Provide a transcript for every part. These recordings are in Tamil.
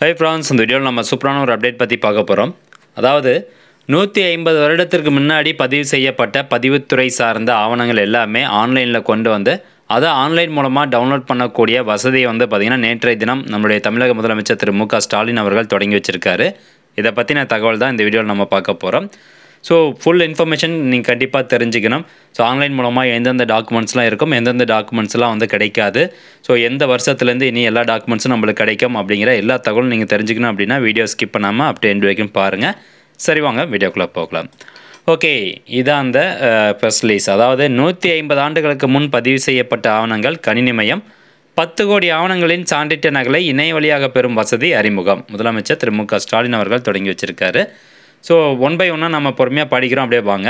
ஹை ஃப்ரெண்ட்ஸ், இந்த வீடியோவில் நம்ம சூப்பரான ஒரு அப்டேட் பற்றி பார்க்க போகிறோம். அதாவது 150 வருடத்திற்கு முன்னாடி பதிவு செய்யப்பட்ட பதிவுத்துறை சார்ந்த ஆவணங்கள் எல்லாமே ஆன்லைனில் கொண்டு வந்து அதை ஆன்லைன் மூலமாக டவுன்லோட் பண்ணக்கூடிய வசதியை பார்த்திங்கன்னா நேற்றைய தினம் நம்முடைய தமிழக முதலமைச்சர் திரு மு க ஸ்டாலின் அவர்கள் தொடங்கி வச்சுருக்காரு. இதை பற்றின தகவல் தான் இந்த வீடியோவில் நம்ம பார்க்க போகிறோம். ஸோ ஃபுல் இன்ஃபர்மேஷன் நீங்கள் கண்டிப்பாக தெரிஞ்சுக்கணும். ஸோ ஆன்லைன் மூலமாக எந்தெந்த டாக்குமெண்ட்ஸ்லாம் இருக்கும், எந்தெந்த டாக்குமெண்ட்ஸ்லாம் கிடைக்காது, ஸோ எந்த வருஷத்துலேருந்து இனி எல்லா டாக்குமெண்ட்ஸும் நம்மளுக்கு கிடைக்கும் அப்படிங்கிற எல்லா தகவலும் நீங்கள் தெரிஞ்சுக்கணும் அப்படின்னா வீடியோ ஸ்கிப் பண்ணாமல் அப்படியே எண்டு வரைக்கும் பாருங்கள். சரி, வாங்க வீடியோக்குள்ளே போகலாம். ஓகே, இதான் அந்த ப்ரெஸ் ரிலீஸ். அதாவது 150 ஆண்டுகளுக்கு முன் பதிவு செய்யப்பட்ட ஆவணங்கள் கணினிமயம் 10 கோடி ஆவணங்களின் சான்றிட்ட நகலை இணைய வழியாக பெறும் வசதி அறிமுகம். முதலமைச்சர் திரு மு க ஸ்டாலின் அவர்கள் தொடங்கி வச்சுருக்காரு. ஸோ ஒன் பை ஒன்னாக நம்ம பொறுமையாக படிக்கிறோம், அப்படியே வாங்க.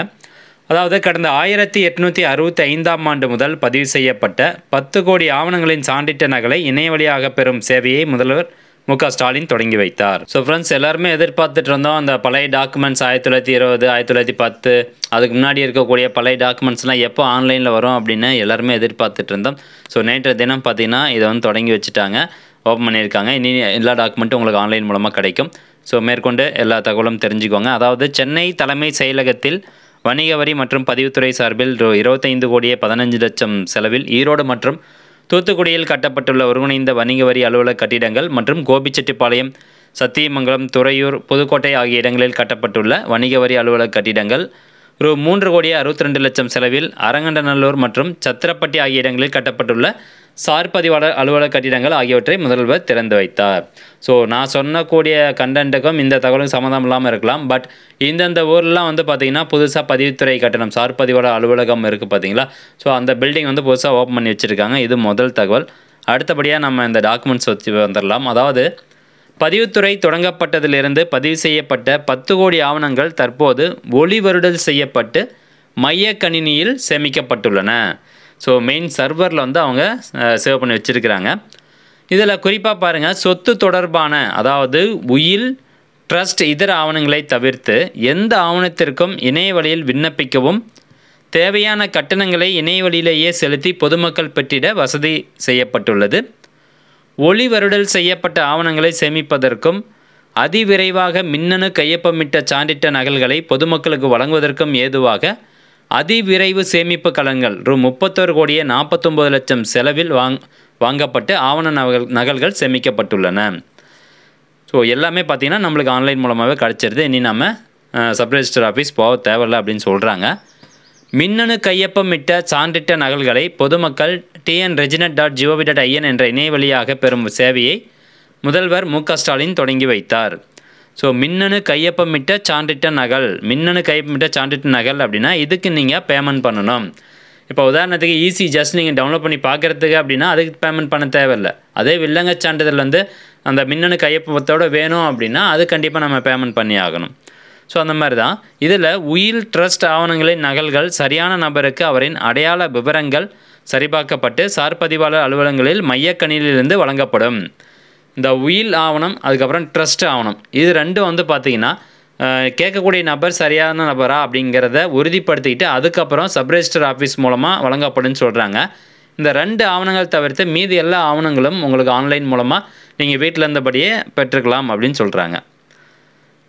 அதாவது கடந்த 1865ஆம் ஆண்டு முதல் பதிவு செய்யப்பட்ட 10 கோடி ஆவணங்களின் சான்றிட்ட நகலை இணைய வழியாக பெறும் சேவையை முதல்வர் மு க ஸ்டாலின் தொடங்கி வைத்தார். ஸோ ஃப்ரெண்ட்ஸ், எல்லாருமே எதிர்பார்த்துட்டு இருந்தோம் அந்த பழைய டாக்குமெண்ட்ஸ் 1920 1910 அதுக்கு முன்னாடி இருக்கக்கூடிய பழைய டாக்குமெண்ட்ஸ்லாம் எப்போ ஆன்லைனில் வரும் அப்படின்னு எல்லாருமே எதிர்பார்த்துட்டு இருந்தோம். ஸோ நேற்று தினம் பார்த்திங்கன்னா இதை தொடங்கி வச்சுட்டாங்க, ஓப்பன் பண்ணியிருக்காங்க. இனி எல்லா டாக்குமெண்ட்டும் உங்களுக்கு ஆன்லைன் மூலமாக கிடைக்கும். ஸோ மேற்கொண்டு எல்லா தகவலும் தெரிஞ்சுக்கோங்க. அதாவது சென்னை தலைமை செயலகத்தில் வணிக வரி மற்றும் பதிவுத்துறை சார்பில் 25 கோடியே 15 லட்சம் செலவில் ஈரோடு மற்றும் தூத்துக்குடியில் கட்டப்பட்டுள்ள ஒருங்கிணைந்த வணிக வரி அலுவலக கட்டிடங்கள் மற்றும் கோபிச்செட்டிப்பாளையம், சத்தியமங்கலம், துறையூர், புதுக்கோட்டை ஆகிய இடங்களில் கட்டப்பட்டுள்ள வணிக வரி அலுவலக கட்டிடங்கள் 3 கோடியே 62 லட்சம் செலவில் அரங்கண்டநல்லூர் மற்றும் சத்திரப்பட்டி ஆகிய இடங்களில் கட்டப்பட்டுள்ள சார் பதிவாளர் அலுவலக கட்டிடங்கள் ஆகியவற்றை முதல்வர் திறந்து வைத்தார். ஸோ நான் சொன்னக்கூடிய கண்டென்ட்டுக்கும் இந்த தகவலும் சம்மந்தம் இல்லாமல் இருக்கலாம். பட் இந்தந்த ஊர்லாம் பார்த்திங்கன்னா புதுசாக பதிவுத்துறை கட்டணம் சார் பதிவாளர் அலுவலகம் இருக்குது பார்த்தீங்களா. ஸோ அந்த பில்டிங் புதுசாக ஓப்பன் பண்ணி வச்சுருக்காங்க. இது முதல் தகவல். அடுத்தபடியாக நம்ம இந்த டாக்குமெண்ட்ஸ் வச்சு வந்துடலாம். அதாவது பதிவுத்துறை தொடங்கப்பட்டதிலிருந்து பதிவு செய்யப்பட்ட 10 கோடி ஆவணங்கள் தற்போது ஒளிவருடல் செய்யப்பட்டு மைய கணினியில் சேமிக்கப்பட்டுள்ளன. ஸோ மெயின் சர்வரில் அவங்க சேவ் பண்ணி வச்சுருக்கிறாங்க. இதில் குறிப்பாக பாருங்கள், சொத்து தொடர்பான அதாவது உயில், ட்ரஸ்ட், இதர ஆவணங்களை தவிர்த்து எந்த ஆவணத்திற்கும் இணைய வழியில் விண்ணப்பிக்கவும் தேவையான கட்டணங்களை இணைய வழியிலேயே செலுத்தி பொதுமக்கள் பெற்றிட வசதி செய்யப்பட்டுள்ளது. ஒளிவருடல் செய்யப்பட்ட ஆவணங்களை சேமிப்பதற்கும் அதிவிரைவாக மின்னணு கையொப்பமிட்ட சான்றிட்ட நகல்களை பொதுமக்களுக்கு வழங்குவதற்கும் ஏதுவாக அதிவிரைவு சேமிப்பு கலன்கள் 31 கோடியே 49 லட்சம் செலவில் வாங்கப்பட்டு ஆவண நகல்கள் சேமிக்கப்பட்டுள்ளன. ஸோ எல்லாமே பார்த்திங்கன்னா நம்மளுக்கு ஆன்லைன் மூலமாகவே கிடச்சிருது. இனி நம்ம சப் ரெஜிஸ்டர் ஆஃபீஸ் போக தேவையில்லை அப்படின்னு சொல்கிறாங்க. மின்னணு கையொப்பமிட்ட சான்றிட்ட நகல்களை பொதுமக்கள் tn.reginet.gov.in என்ற இணைய வழியாக பெறும் சேவையை முதல்வர் மு க ஸ்டாலின் தொடங்கி வைத்தார். ஸோ மின்னணு கையொப்பமிட்ட சான்றிட்ட நகல் அப்படின்னா இதுக்கு நீங்கள் பேமெண்ட் பண்ணணும். இப்போ உதாரணத்துக்கு ஈஸி ஜஸ்ட் நீங்கள் டவுன்லோட் பண்ணி பார்க்குறதுக்கு அப்படின்னா அதுக்கு பேமெண்ட் பண்ண தேவையில்லை. அதே வில்லங்க சான்றிதழ் அந்த மின்னணு கையொப்பத்தோடு வேணும் அப்படின்னா அது கண்டிப்பாக நம்ம பேமெண்ட் பண்ணி ஆகணும். ஸோ அந்த மாதிரி தான் இதில் உயில், ட்ரஸ்ட் ஆவணங்களின் நகல்கள் சரியான நபருக்கு அவரின் அடையாள விவரங்கள் சரிபார்க்கப்பட்டு சார் பதிவாளர் அலுவலகங்களில் மையக்கணினியிலிருந்து வழங்கப்படும். இந்த உயில் ஆவணம், அதுக்கப்புறம் ட்ரஸ்ட் ஆவணம், இது ரெண்டும் பார்த்திங்கன்னா கேட்கக்கூடிய நபர் சரியான நபரா அப்படிங்கிறத உறுதிப்படுத்திக்கிட்டு அதுக்கப்புறம் சப் ரெஜிஸ்டர் ஆஃபீஸ் மூலமாக வழங்கப்படும்னு சொல்கிறாங்க. இந்த 2 ஆவணங்கள் தவிர்த்து மீதி எல்லா ஆவணங்களும் உங்களுக்கு ஆன்லைன் மூலமாக நீங்கள் வீட்டில் இருந்தபடியே பெற்றுக்கலாம் அப்படின்னு சொல்கிறாங்க.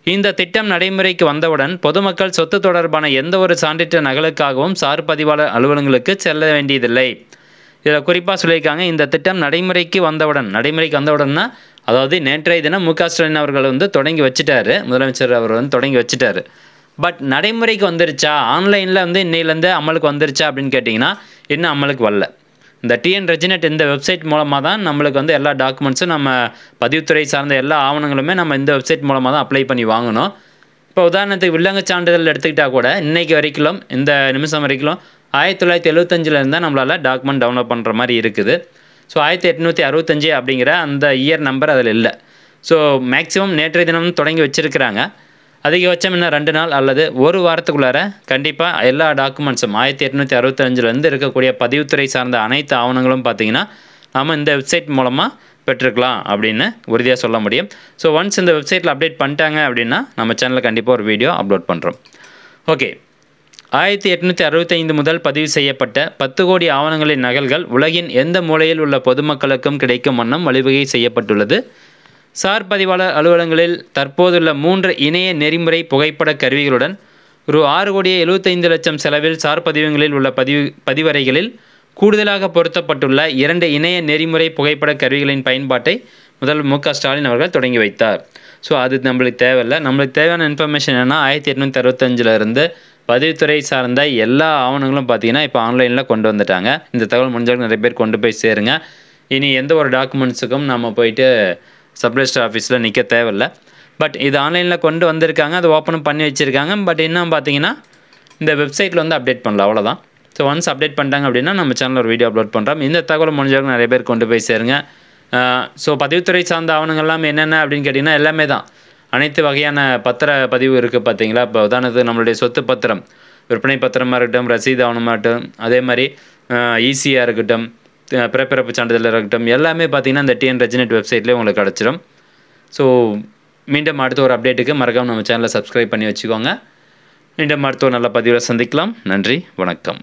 இந்த திட்டம் நடைமுறைக்கு வந்தவுடன் பொதுமக்கள் சொத்து தொடர்பான எந்த ஒரு சான்றிட்ட நகலுக்காகவும் சார் பதிவாளர் அலுவலகங்களுக்கு செல்ல வேண்டியதில்லை. இதில் குறிப்பாக சொல்லியிருக்காங்க, இந்த திட்டம் நடைமுறைக்கு வந்தவுடன்னா அதாவது நேற்றைய தினம் மு க ஸ்டாலின் அவர்கள் தொடங்கி வச்சுட்டாரு, முதலமைச்சர் அவர் தொடங்கி வச்சுட்டாரு. பட் நடைமுறைக்கு வந்துருச்சா, ஆன்லைனில் இன்னையிலேருந்து அமலுக்கு வந்துருச்சா அப்படின்னு கேட்டிங்கன்னா இன்னும் அமலுக்கு வரல. இந்த tn.reginet இந்த வெப்சைட் மூலமாக தான் நம்மளுக்கு எல்லா டாக்குமெண்ட்ஸும் நம்ம பதிவுத்துறை சார்ந்த எல்லா ஆவணங்களுமே நம்ம இந்த வெப்சைட் மூலமாக தான் அப்ளை பண்ணி வாங்கணும். இப்போ உதாரணத்துக்கு வில்லங்க சான்றிதழ் எடுத்துக்கிட்டால் கூட இன்றைக்கி வரைக்கும், இந்த நிமிஷம் வரைக்கும் 1975 தான் நம்மளால் டாக்குமெண்ட் டவுன்லோட் பண்ணுற மாதிரி இருக்குது. ஸோ 1865 அப்படிங்கிற அந்த இயர் நம்பர் அதில் இல்லை. ஸோ மேக்ஸிமம் நேற்றைய தினம் தொடங்கி வச்சுருக்கிறாங்க. அதிகபட்சம் இன்னும் 2 நாள் அல்லது ஒரு வாரத்துக்குள்ளார கண்டிப்பாக எல்லா டாக்குமெண்ட்ஸும் 1865 இருக்கக்கூடிய பதிவுத்துறை சார்ந்த அனைத்து ஆவணங்களும் பார்த்திங்கன்னா நம்ம இந்த வெப்சைட் மூலமாக பெற்றுக்கலாம் அப்படின்னு உறுதியாக சொல்ல முடியும். ஸோ ஒன்ஸ் இந்த வெப்சைட்டில் அப்டேட் பண்ணிட்டாங்க அப்படின்னா நம்ம சேனலில் கண்டிப்பாக ஒரு வீடியோ அப்லோட் பண்ணுறோம். ஓகே, 1865 முதல் பதிவு செய்யப்பட்ட 10 கோடி ஆவணங்களின் நகல்கள் உலகின் எந்த மூலையில் உள்ள பொதுமக்களுக்கும் கிடைக்கும் வண்ணம் வழிவகை செய்யப்பட்டுள்ளது. சார் பதிவாளர் அலுவலகங்களில் தற்போதுள்ள 3 இணைய நெறிமுறை புகைப்பட கருவிகளுடன் ரூ. 6,75,00,000 செலவில் சார் பதிவங்களில் உள்ள பதிவறைகளில் கூடுதலாக பொருத்தப்பட்டுள்ள 2 இணைய நெறிமுறை புகைப்பட கருவிகளின் பயன்பாட்டை முதல்வர் மு.க. ஸ்டாலின் அவர்கள் தொடங்கி வைத்தார். ஸோ அது நம்மளுக்கு தேவையில்லை. நம்மளுக்கு தேவையான இன்ஃபர்மேஷன் என்னென்னா 1865 பதிவுத்துறை சார்ந்த எல்லா ஆவணங்களும் பார்த்திங்கன்னா இப்போ ஆன்லைனில் கொண்டு வந்துட்டாங்க. இந்த தகவல் முடிஞ்சவங்க நிறைய பேர் கொண்டு போய் சேருங்க. இனி எந்த ஒரு டாக்குமெண்ட்ஸுக்கும் நம்ம போயிட்டு சப்ரிஜிஸ்டர் ஆஃபீஸில் நிற்க தேவையில்லை. பட் இது ஆன்லைனில் கொண்டு வந்திருக்காங்க, அதை ஓப்பனும் பண்ணி வச்சுருக்காங்க. பட் என்ன பார்த்தீங்கன்னா இந்த வெப்சைட்டில் வந்து அப்டேட் பண்ணல, அவ்வளோதான். ஸோ ஒன்ஸ் அப்டேட் பண்ணிட்டாங்க அப்படின்னா நம்ம சேனலில் ஒரு வீடியோ அப்லோட் பண்ணுறோம். இந்த தகவல் முடிஞ்சவங்க நிறைய பேர் கொண்டு போய் சேருங்க. ஸோ பதிவுத்துறை சார்ந்த ஆவணங்கள்லாம் என்னென்ன அப்படின்னு கேட்டிங்கன்னா எல்லாமே தான். அனைத்து வகையான பத்திர பதிவு இருக்குது பார்த்தீங்களா. இப்போ உதாரணத்துக்கு நம்மளுடைய சொத்து பத்திரம், விற்பனை பத்திரமாக இருக்கட்டும், ரசீது ஆவணமாக இருக்கட்டும், அதே மாதிரி ஈசியாக இருக்கட்டும், பிறப்பிறப்பு சான்றிதழ் இருக்கட்டும், எல்லாமே பார்த்திங்கன்னா இந்த டிஎன் ரெஜினெட் வெப்சைட்லேயே உங்களுக்கு கிடச்சிரும். ஸோ மீண்டும் அடுத்த ஒரு அப்டேட்டுக்கு மறக்காமல் நம்ம சேனலை சப்ஸ்கிரைப் பண்ணி வச்சுக்கோங்க. மீண்டும் அடுத்த ஒரு நல்ல பதிவில் சந்திக்கலாம். நன்றி, வணக்கம்.